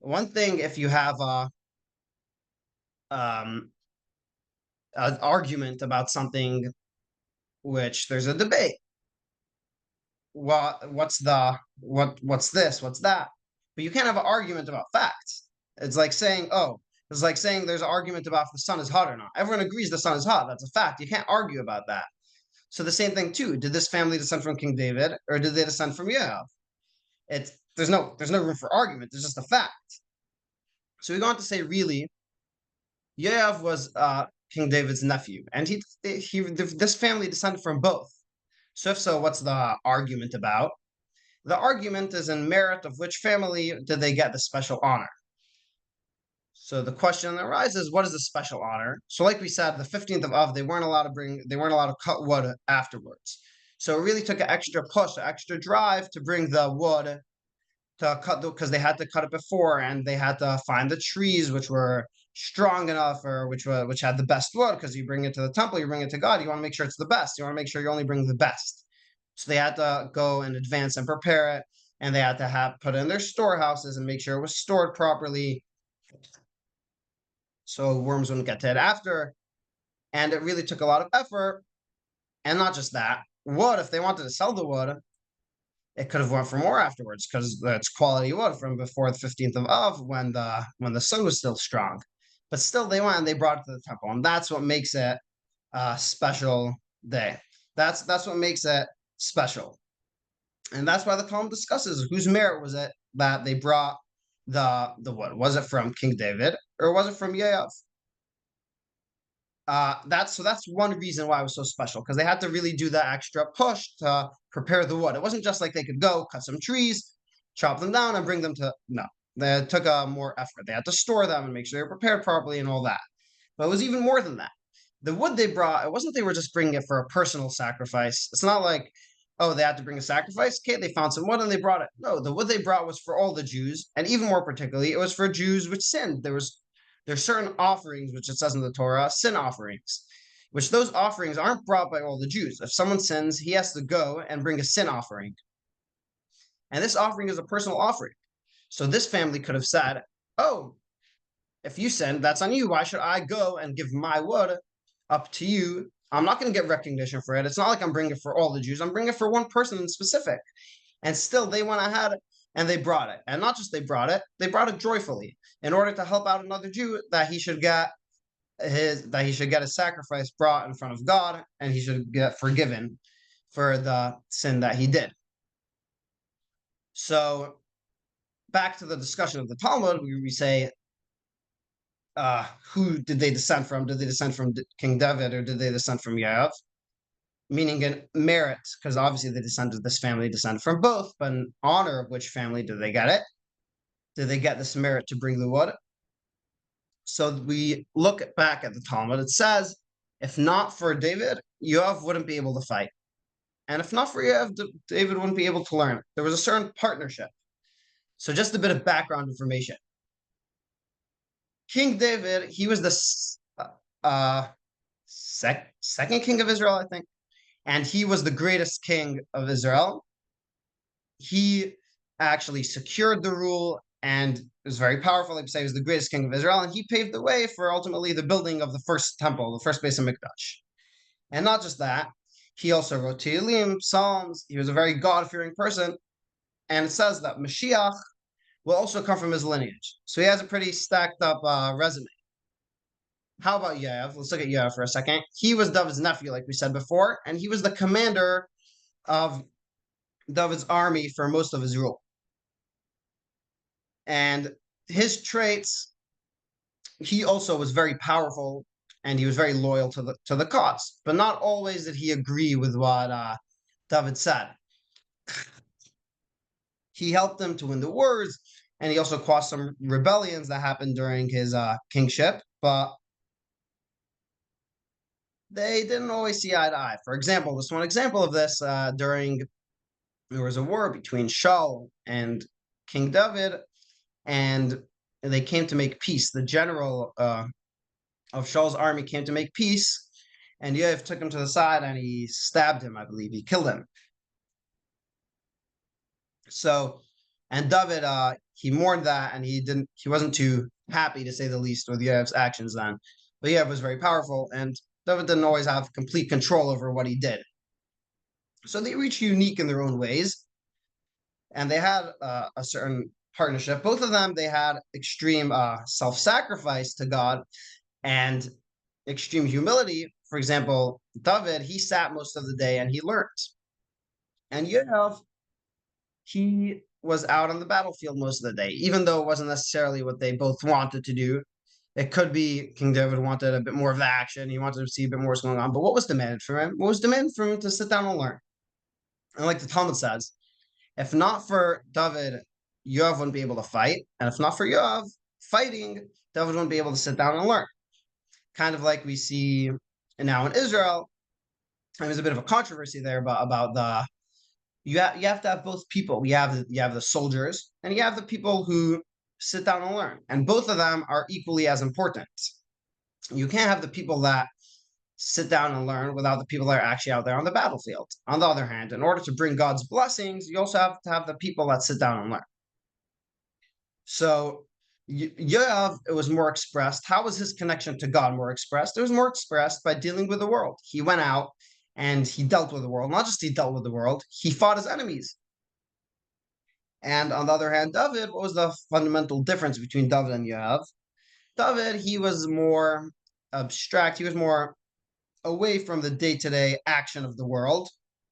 One thing, if you have um, an argument about something, which there's a debate. What's this? What's that? But you can't have an argument about facts. It's like saying, oh, it's like saying there's an argument about if the sun is hot or not. Everyone agrees the sun is hot. That's a fact. You can't argue about that. So the same thing too. Did this family descend from King David or did they descend from Yoav? It's there's no room for argument. There's just a fact. So we go on to say, really, Yoav was King David's nephew, and this family descended from both. So if so, what's the argument about? The argument is in merit of which family did they get the special honor. So the question arises, what is the special honor? So like we said, the 15th of Av, they weren't allowed to cut wood afterwards. So it really took an extra push, an extra drive to bring the wood to cut, because they had to cut it before, and they had to find the trees which were strong enough, or which had the best wood, because you bring it to the temple, you bring it to God, you want to make sure it's the best. You want to make sure you only bring the best. So they had to go in advance and prepare it, and they had to have put it in their storehouses and make sure it was stored properly, so worms wouldn't get to it after. And it really took a lot of effort. And not just that, wood, if they wanted to sell the wood, it could have went for more afterwards, because it's quality wood from before the 15th of Av, when the sun was still strong. But still, they went and they brought it to the temple, and that's what makes it a special day. That's what makes it special. And that's why the Talmud discusses whose merit was it that they brought the wood. Was it from King David or was it from Yoav? That's one reason why it was so special, because they had to really do that extra push to prepare the wood. It wasn't just like they could go cut some trees, chop them down, and bring them to no. They took more effort. They had to store them and make sure they were prepared properly and all that. But it was even more than that. The wood they brought, it wasn't they were just bringing it for a personal sacrifice. It's not like, oh, they had to bring a sacrifice. Okay, they found some wood and they brought it. No, the wood they brought was for all the Jews, and even more particularly, it was for Jews which sinned. There's certain offerings, which it says in the Torah, sin offerings, which those offerings aren't brought by all the Jews. If someone sins, he has to go and bring a sin offering. And this offering is a personal offering. So this family could have said, oh, if you sin, that's on you. Why should I go and give my wood up to you? I'm not going to get recognition for it. It's not like I'm bringing it for all the Jews. I'm bringing it for one person in specific. And still, they went ahead and they brought it. And not just they brought it joyfully, in order to help out another Jew, that he should get his sacrifice brought in front of God, and he should get forgiven for the sin that he did. So back to the discussion of the Talmud, we say, who did they descend from? Did they descend from King David or did they descend from Yoav? Meaning in merit, because obviously this family descended from both, but in honor of which family did they get it? Did they get this merit to bring the wood? So we look back at the Talmud. It says, if not for David, Yoav wouldn't be able to fight. And if not for Yoav, David wouldn't be able to learn. There was a certain partnership. So just a bit of background information. King David, he was the second king of Israel, I think. And he was the greatest king of Israel. He actually secured the rule and was very powerful. Like I say, he was the greatest king of Israel, and he paved the way for ultimately the building of the first temple, the first Beis Hamikdash. And not just that, he also wrote Tehillim, Psalms. He was a very God-fearing person, and it says that Mashiach will also come from his lineage. So he has a pretty stacked up resume. How about Yoav? Let's look at Yoav for a second. He was David's nephew, like we said before, and he was the commander of David's army for most of his rule. And his traits, he also was very powerful, and he was very loyal to the cause. But not always did he agree with what David said. He helped them to win the wars, and he also caused some rebellions that happened during his kingship. But they didn't always see eye to eye. For example, this one example of this, there was a war between Shaul and King David, and they came to make peace. The general of Shaul's army came to make peace, and Yoav took him to the side and he stabbed him, I believe. He killed him. So, and David, he mourned that, and he wasn't too happy, to say the least, with Yoav's actions then. But Yoav was very powerful, and David didn't always have complete control over what he did. So they were each unique in their own ways, and they had a certain partnership. Both of them, they had extreme self-sacrifice to God and extreme humility. For example, David, he sat most of the day and he learned. And Yoav, he was out on the battlefield most of the day, even though it wasn't necessarily what they both wanted to do. It could be King David wanted a bit more of the action. He wanted to see a bit more what's going on. But what was demanded from him? What was demanded from him? To sit down and learn. And like the Talmud says, if not for David, Yoav wouldn't be able to fight. And if not for Yoav fighting, David wouldn't be able to sit down and learn. Kind of like we see now in Israel. And there's a bit of a controversy there about the you have to have both people. You have the soldiers and you have the people who sit down and learn, and both of them are equally as important. You can't have the people that sit down and learn without the people that are actually out there on the battlefield. On the other hand, in order to bring God's blessings, you also have to have the people that sit down and learn. So Yoav, it was more expressed. How was his connection to God more expressed? It was more expressed by dealing with the world. He went out and he dealt with the world. Not just he dealt with the world, he fought his enemies. And on the other hand, David, what was the fundamental difference between David and Yoav? David, he was more abstract. He was more away from the day-to-day action of the world.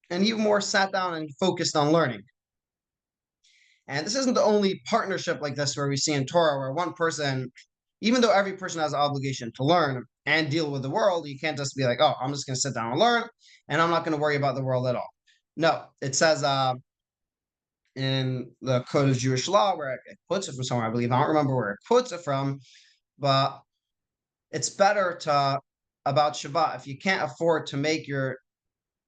And he more sat down and focused on learning. And this isn't the only partnership like this where we see in Torah where one person, even though every person has an obligation to learn and deal with the world, you can't just be like, oh, I'm just going to sit down and learn, and I'm not going to worry about the world at all. No, it says in the Code of Jewish Law, where it quotes it from somewhere, I believe. I don't remember where it quotes it from, but it's better to, about Shabbat, if you can't afford to make your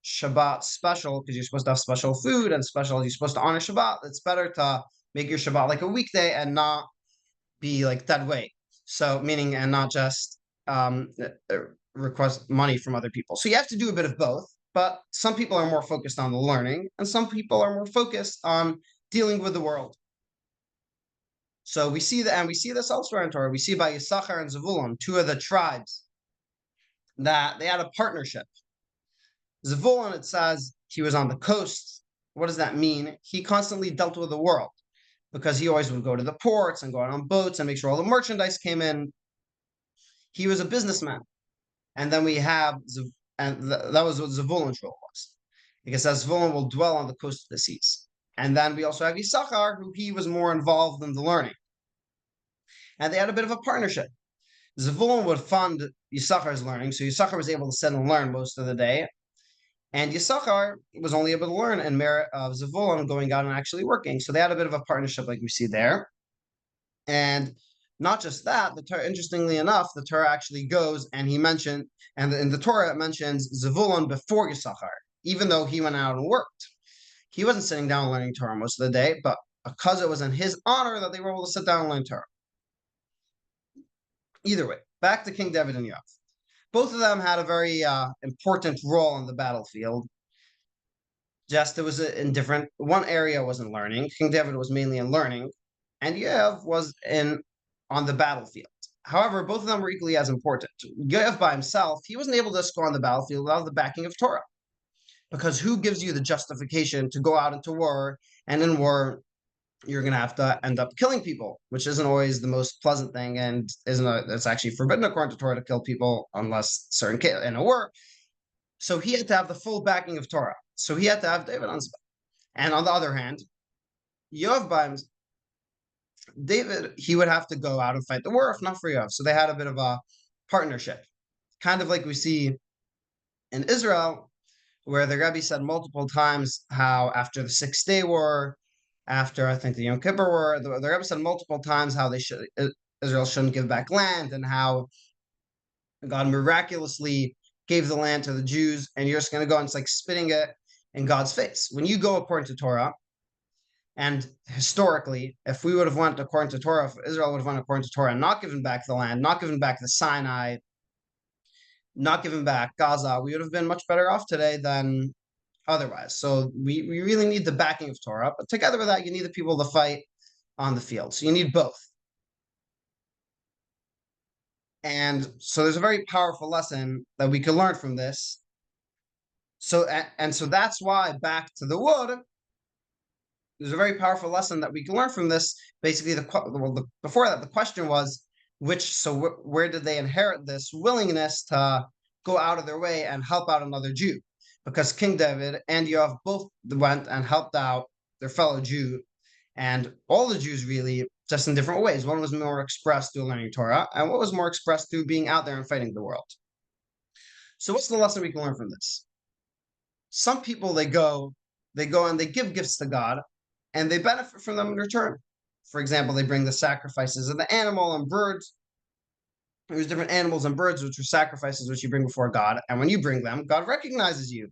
Shabbat special, because you're supposed to have special food and special, you're supposed to honor Shabbat, it's better to make your Shabbat like a weekday and not be like dead weight. So, meaning, and not just request money from other people. So you have to do a bit of both. But some people are more focused on the learning, and some people are more focused on dealing with the world. So we see that, and we see this elsewhere in Torah. We see by Yisachar and Zevulun, two of the tribes, that they had a partnership. Zevulun, it says he was on the coast. What does that mean? He constantly dealt with the world because he always would go to the ports and go out on boats and make sure all the merchandise came in. He was a businessman. And then we have and that was what Zevulun's role was. Because as Zevulun will dwell on the coast of the seas. And then we also have Yisachar, who he was more involved in the learning. And they had a bit of a partnership. Zevulun would fund Yisachar's learning, so Yisachar was able to sit and learn most of the day. And Yisachar was only able to learn in merit of Zevulun going out and actually working. So they had a bit of a partnership like we see there. And not just that, the Torah, interestingly enough, the Torah actually goes and he mentioned, and in the Torah it mentions Zevulun before Yisachar, even though he went out and worked. He wasn't sitting down learning Torah most of the day, but because it was in his honor that they were able to sit down and learn Torah. Either way, back to King David and Yoav. Both of them had a very important role on the battlefield. Just it was in different, one area was in learning. King David was mainly in learning, and Yoav was on the battlefield. However, both of them were equally as important. Yoav by himself, he wasn't able to just go on the battlefield without the backing of Torah. Because who gives you the justification to go out into war, and in war, you're going to have to end up killing people, which isn't always the most pleasant thing, and it's actually forbidden according to Torah to kill people unless certain in a war. So he had to have the full backing of Torah. So he had to have David on his back. And on the other hand, Yoav by himself, David, he would have to go out and fight the war if not for Yoav. So they had a bit of a partnership, kind of like we see in Israel, where the Rebbe said multiple times how after the 6-Day War, after I think the Yom Kippur War, the Rebbe said multiple times how Israel shouldn't give back land and how God miraculously gave the land to the Jews, and you're just going to go and it's like spitting it in God's face. When you go according to Torah, and historically, if we would have went according to Torah, if Israel would have went according to Torah and not given back the land, not given back the Sinai, not given back Gaza, we would have been much better off today than otherwise. So we really need the backing of Torah. But together with that, you need the people to fight on the field. So you need both. And so there's a very powerful lesson that we can learn from this. So and so that's why back to the wood, there's a very powerful lesson that we can learn from this. Basically, before that, the question was where did they inherit this willingness to go out of their way and help out another Jew? Because King David and Yoav both went and helped out their fellow Jew, and all the Jews really, just in different ways. One was more expressed through learning Torah, and what was more expressed through being out there and fighting the world. So what's the lesson we can learn from this? Some people they go and they give gifts to God, and they benefit from them in return. For example, they bring the sacrifices of the animal and birds. There's different animals and birds which are sacrifices which you bring before God, and when you bring them, God recognizes you.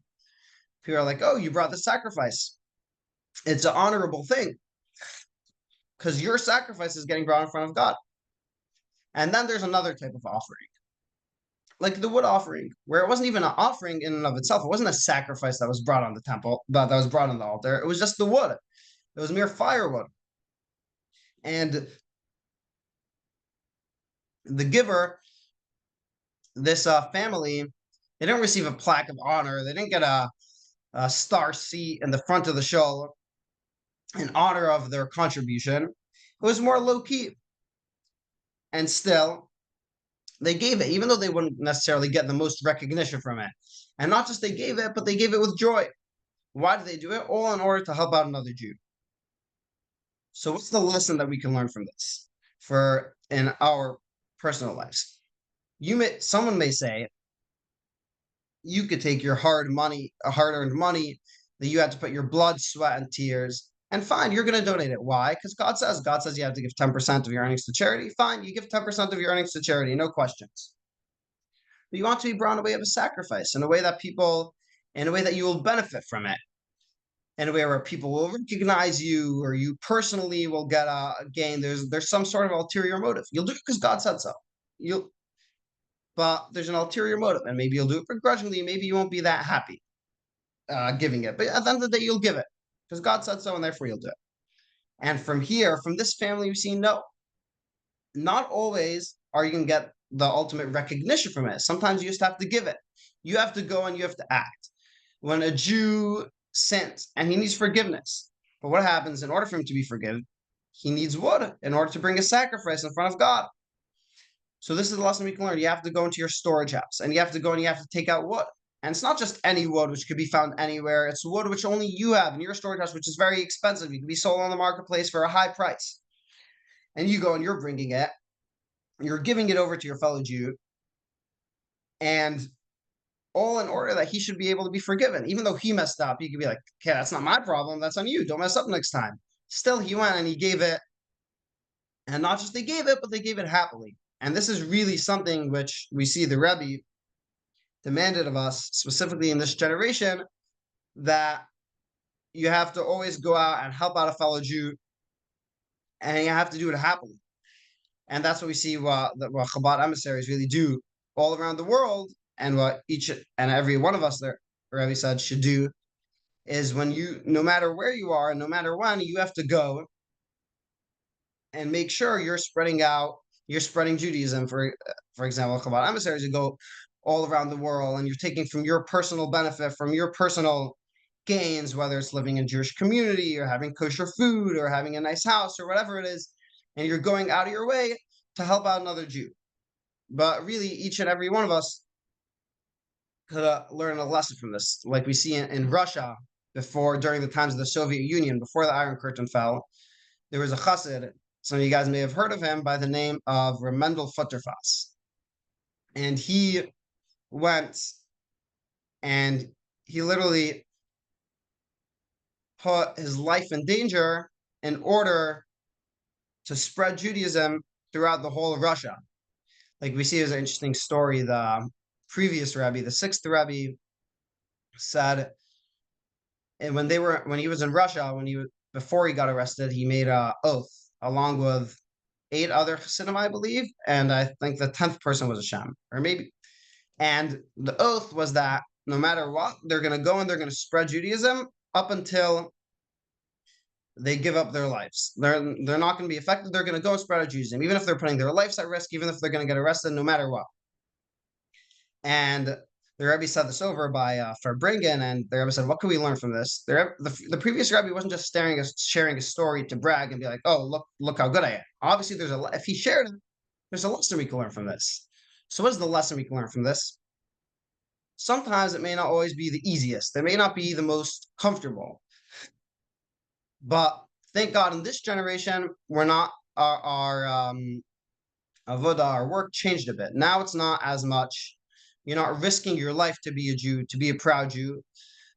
People are like, "Oh, you brought the sacrifice." It's an honorable thing because your sacrifice is getting brought in front of God. And then there's another type of offering, like the wood offering, where it wasn't even an offering in and of itself. It wasn't a sacrifice that was brought on the temple, that was brought on the altar. It was just the wood. It was mere firewood. And the giver, this family, they didn't receive a plaque of honor. They didn't get a star seat in the front of the show in honor of their contribution. It was more low key. And still, they gave it, even though they wouldn't necessarily get the most recognition from it. And not just they gave it, but they gave it with joy. Why did they do it? All in order to help out another Jew. So what's the lesson that we can learn from this for in our personal lives? Someone may say, you could take your hard-earned money that you had to put your blood, sweat, and tears, and fine, you're going to donate it. Why? Because God says you have to give 10% of your earnings to charity. Fine, you give 10% of your earnings to charity, no questions. But you want to be brought in a way of a sacrifice, in a way that you will benefit from it, in a way where people will recognize you, or you personally will get a gain. There's some sort of ulterior motive. You'll do it because God said so. But there's an ulterior motive, and maybe you'll do it begrudgingly. Maybe you won't be that happy giving it, but at the end of the day, you'll give it because God said so, and therefore you'll do it. And from this family, you see, no, not always are you going to get the ultimate recognition from it. Sometimes you just have to give it. You have to go and you have to act. When a Jew sins and he needs forgiveness, but what happens in order for him to be forgiven? He needs wood in order to bring a sacrifice in front of God. So this is the lesson we can learn. You have to go into your storage house, and you have to go and you have to take out wood. And it's not just any wood which could be found anywhere. It's wood which only you have in your storage house, which is very expensive. You can be sold on the marketplace for a high price. And you go and you're bringing it. You're giving it over to your fellow Jew. And all in order that he should be able to be forgiven. Even though he messed up, you could be like, okay, that's not my problem. That's on you. Don't mess up next time. Still, he went and he gave it. And not just they gave it, but they gave it happily. And this is really something which we see the Rebbe demanded of us, specifically in this generation, that you have to always go out and help out a fellow Jew, and you have to do it happily. And that's what we see what Chabad emissaries really do all around the world, and what each and every one of us, the Rebbe said, should do, is when no matter where you are and no matter when, you have to go and make sure you're spreading Judaism. For example, Chabad emissaries, you go all around the world, and you're taking from your personal benefit, from your personal gains, whether it's living in a Jewish community or having kosher food or having a nice house or whatever it is, and you're going out of your way to help out another Jew. But really, each and every one of us could learn a lesson from this, like we see in Russia during the times of the Soviet Union, before the Iron Curtain fell. There was a chassid, some of you guys may have heard of him, by the name of Remendel Futterfass. And he went and he literally put his life in danger in order to spread Judaism throughout the whole of Russia. Like we see, there's an interesting story. The previous Rebbe, the sixth Rebbe, said, and when he was in Russia, before he got arrested, he made an oath along with 8 other Chassidim, I believe, and I think the 10th person was a Shem, or maybe. And the oath was that no matter what, they're going to go and they're going to spread Judaism up until they give up their lives. They're not going to be affected. They're going to go and spread out Judaism, even if they're putting their lives at risk, even if they're going to get arrested, no matter what. And the Rebbe said this over by Farbringen, and the Rebbe said, "What can we learn from this?" The previous Rebbe wasn't just sharing a story to brag and be like, "Oh, look how good I am." Obviously, if he shared it, there's a lesson we can learn from this. So, what is the lesson we can learn from this? Sometimes it may not always be the easiest. It may not be the most comfortable. But thank God in this generation, we're not our avodah, our work changed a bit. Now it's not as much. You're not risking your life to be a Jew, to be a proud Jew.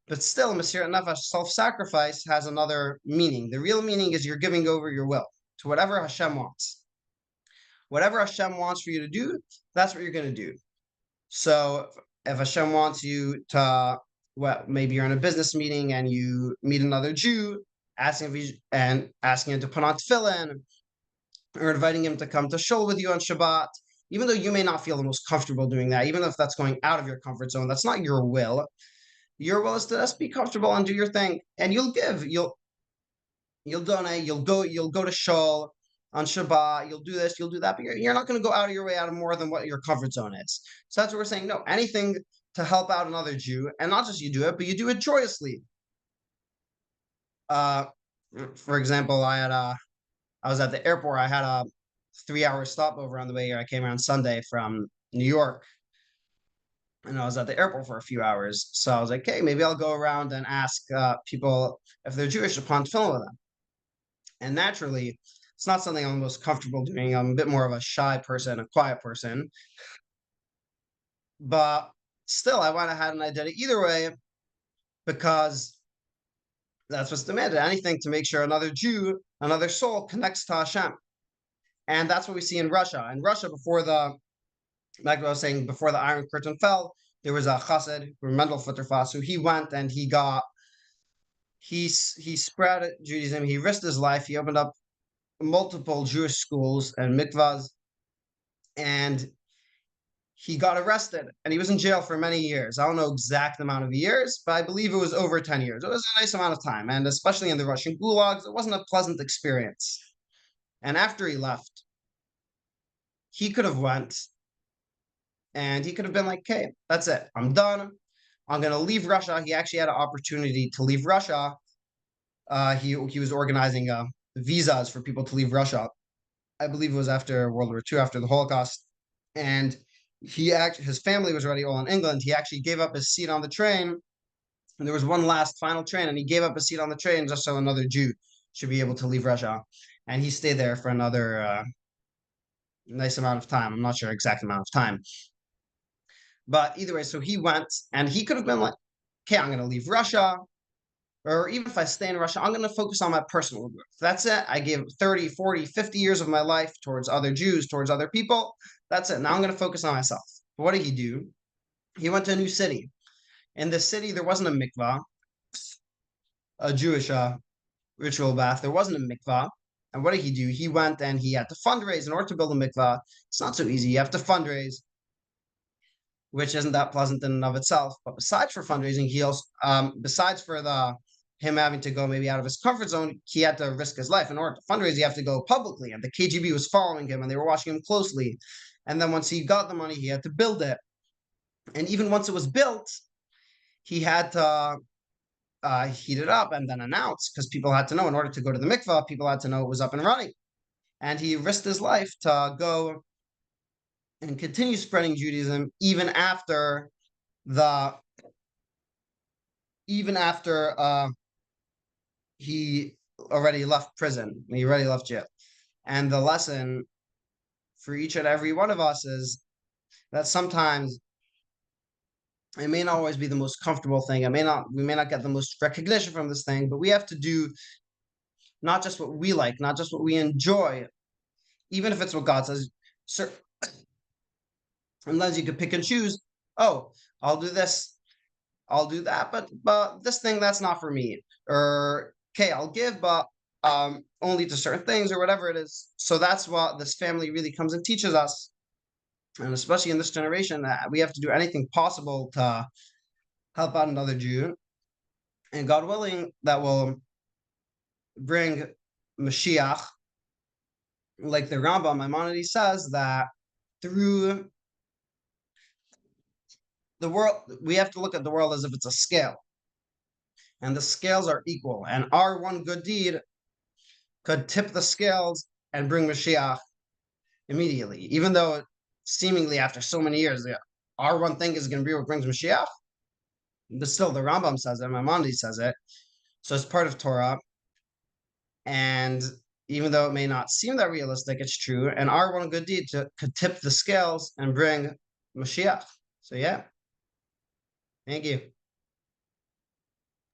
But still, Mesirat Nefesh, self-sacrifice has another meaning. The real meaning is you're giving over your will to whatever Hashem wants. Whatever Hashem wants for you to do, that's what you're going to do. So if Hashem wants you to, well, maybe you're in a business meeting and you meet another Jew, asking him to put on tefillin, or inviting him to come to shul with you on Shabbat, even though you may not feel the most comfortable doing that, even if that's going out of your comfort zone, that's not your will. Your will is to just be comfortable and do your thing, and you'll give, you'll donate, you'll go to shul on Shabbat, you'll do this, you'll do that, but you're not going to go out of your way out of more than what your comfort zone is. So that's what we're saying. No, anything to help out another Jew, and not just you do it, but you do it joyously. For example, I was at the airport. I had a 3-hour stopover on the way here. I came around Sunday from New York, and I was at the airport for a few hours. So I was like, hey, maybe I'll go around and ask people if they're Jewish upon film with them. And naturally, it's not something I'm most comfortable doing. I'm a bit more of a shy person, a quiet person. But still, I went ahead and I did it either way because that's what's demanded. Anything to make sure another Jew, another soul connects to Hashem. And that's what we see in Russia. In Russia, like I was saying, before the Iron Curtain fell, there was a chassid, Mendel Futterfass, who he went and he spread Judaism. He risked his life. He opened up multiple Jewish schools and mikvahs, and he got arrested, and he was in jail for many years. I don't know exact amount of years, but I believe it was over 10 years. It was a nice amount of time, and especially in the Russian gulags, it wasn't a pleasant experience. And after he left, he could have went and he could have been like, okay, that's it. I'm done. I'm going to leave Russia. He actually had an opportunity to leave Russia. He was organizing visas for people to leave Russia. I believe it was after World War II, after the Holocaust. And his family was already all in England. He actually gave up his seat on the train. And there was one last final train, and he gave up his seat on the train just so another Jew should be able to leave Russia. And he stayed there for another nice amount of time. I'm not sure exact amount of time. But either way, so he went, and he could have been like, okay, I'm going to leave Russia. Or even if I stay in Russia, I'm going to focus on my personal growth. That's it. I gave 30, 40, 50 years of my life towards other Jews, towards other people. That's it. Now I'm going to focus on myself. But what did he do? He went to a new city. In this city, there wasn't a mikvah, a Jewish ritual bath. There wasn't a mikvah. And what did he do? He went and he had to fundraise in order to build a mikvah. It's not so easy. You have to fundraise, which isn't that pleasant in and of itself. But besides for fundraising, he also, besides for him having to go maybe out of his comfort zone, he had to risk his life. In order to fundraise, you have to go publicly. And the KGB was following him and they were watching him closely. And then once he got the money, he had to build it. And even once it was built, he had to heat it up and then announce, because people had to know. In order to go to the mikvah, people had to know it was up and running. And he risked his life to go and continue spreading Judaism even after he already left prison. He already left jail. And the lesson for each and every one of us is that sometimes it may not always be the most comfortable thing. We may not get the most recognition from this thing, but we have to do not just what we like, not just what we enjoy, even if it's what God says. Unless you could pick and choose. Oh, I'll do this, I'll do that, but this thing, that's not for me. Or okay, I'll give, but only to certain things or whatever it is. So that's what this family really comes and teaches us. And especially in this generation, that we have to do anything possible to help out another Jew. And God willing, that will bring Mashiach, like the Rambam Maimonides says that through the world, we have to look at the world as if it's a scale, and the scales are equal. And our one good deed could tip the scales and bring Mashiach immediately, even though seemingly after so many years, our one thing is going to be what brings Mashiach. But still, the Rambam says it, Maimonides says it, so it's part of Torah. And even though it may not seem that realistic, it's true. And our one good deed could tip the scales and bring Mashiach. So yeah, thank you.